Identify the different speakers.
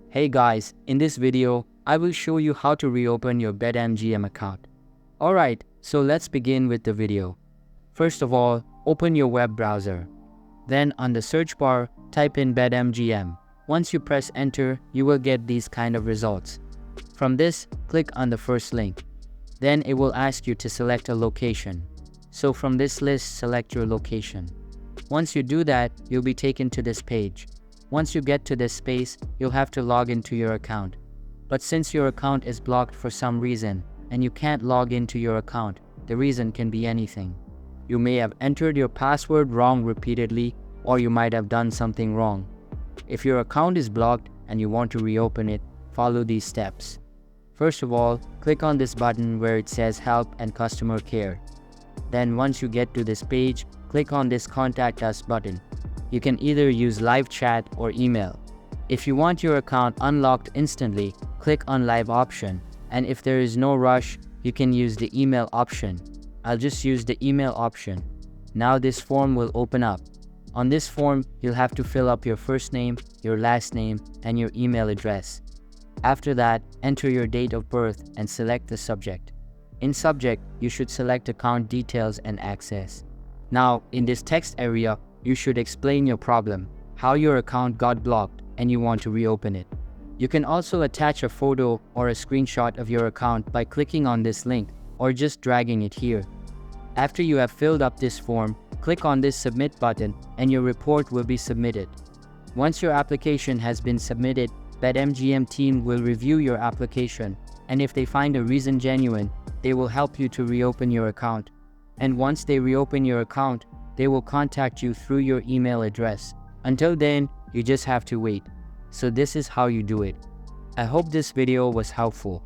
Speaker 1: Hey guys, in this video, I will show you how to reopen your Betmgm account. Alright, so let's begin with the video. First of all, open your web browser. Then on the search bar, type in Betmgm. Once you press enter, you will get these kind of results. From this, click on the first link. Then it will ask you to select a location. So from this list, select your location. Once you do that, you'll be taken to this page. Once you get to this space, you'll have to log into your account. But since your account is blocked for some reason, and you can't log into your account, the reason can be anything. You may have entered your password wrong repeatedly, or you might have done something wrong. If your account is blocked and you want to reopen it, follow these steps. First of all, click on this button where it says Help and Customer Care. Then once you get to this page, click on this Contact Us button. You can either use live chat or email. If you want your account unlocked instantly, click on live option, and if there is no rush, you can use the email option. I'll just use the email option. Now this form will open up. On this form, you'll have to fill up your first name, your last name, and your email address. After that, enter your date of birth and select the subject. In subject, you should select account details and access. Now, in this text area, you should explain your problem, how your account got blocked, and you want to reopen it. You can also attach a photo or a screenshot of your account by clicking on this link or just dragging it here. After you have filled up this form, click on this Submit button and your report will be submitted. Once your application has been submitted, Betmgm team will review your application, and if they find a reason genuine, they will help you to reopen your account. And once they reopen your account, they will contact you through your email address. Until then, you just have to wait. So this is how you do it. I hope this video was helpful.